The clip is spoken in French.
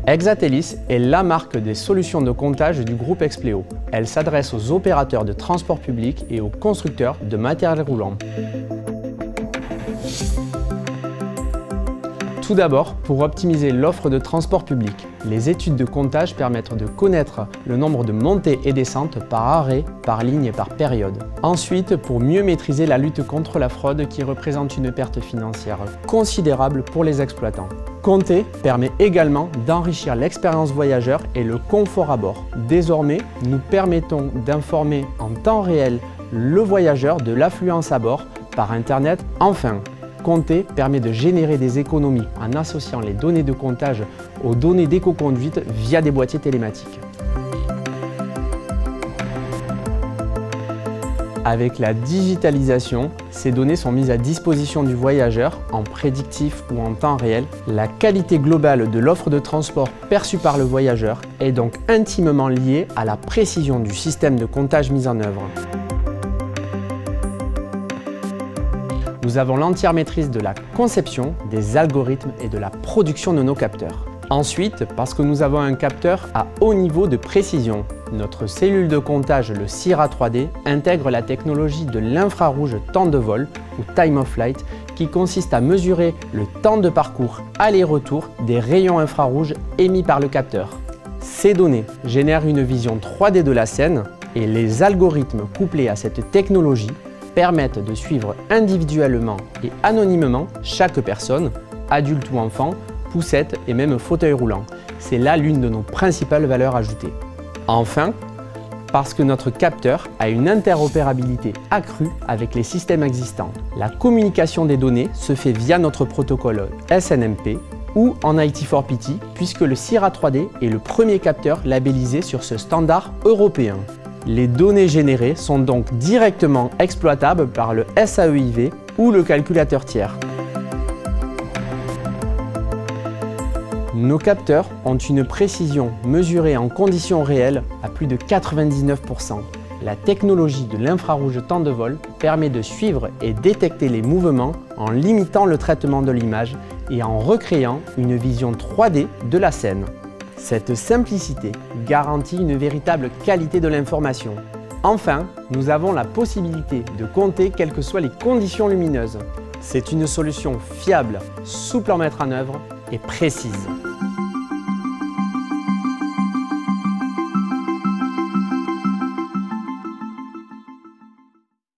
Exatelis est la marque des solutions de comptage du groupe Expleo. Elle s'adresse aux opérateurs de transport public et aux constructeurs de matériel roulant. Tout d'abord, pour optimiser l'offre de transport public, les études de comptage permettent de connaître le nombre de montées et descentes par arrêt, par ligne et par période. Ensuite, pour mieux maîtriser la lutte contre la fraude qui représente une perte financière considérable pour les exploitants. Compter permet également d'enrichir l'expérience voyageur et le confort à bord. Désormais, nous permettons d'informer en temps réel le voyageur de l'affluence à bord par Internet. Enfin, Compter permet de générer des économies en associant les données de comptage aux données d'éco-conduite via des boîtiers télématiques. Avec la digitalisation, ces données sont mises à disposition du voyageur en prédictif ou en temps réel. La qualité globale de l'offre de transport perçue par le voyageur est donc intimement liée à la précision du système de comptage mis en œuvre. Nous avons l'entière maîtrise de la conception, des algorithmes et de la production de nos capteurs. Ensuite, parce que nous avons un capteur à haut niveau de précision, notre cellule de comptage, le CIRA 3D, intègre la technologie de l'infrarouge temps de vol, ou time of flight, qui consiste à mesurer le temps de parcours aller-retour des rayons infrarouges émis par le capteur. Ces données génèrent une vision 3D de la scène et les algorithmes couplés à cette technologie permettent de suivre individuellement et anonymement chaque personne, adulte ou enfant, poussette et même fauteuil roulant. C'est là l'une de nos principales valeurs ajoutées. Enfin, parce que notre capteur a une interopérabilité accrue avec les systèmes existants. La communication des données se fait via notre protocole SNMP ou en IT4PT, puisque le CIRA 3D est le premier capteur labellisé sur ce standard européen. Les données générées sont donc directement exploitables par le SAEIV ou le calculateur tiers. Nos capteurs ont une précision mesurée en conditions réelles à plus de 99%. La technologie de l'infrarouge temps de vol permet de suivre et détecter les mouvements en limitant le traitement de l'image et en recréant une vision 3D de la scène. Cette simplicité garantit une véritable qualité de l'information. Enfin, nous avons la possibilité de compter quelles que soient les conditions lumineuses. C'est une solution fiable, souple à mettre en œuvre et précise.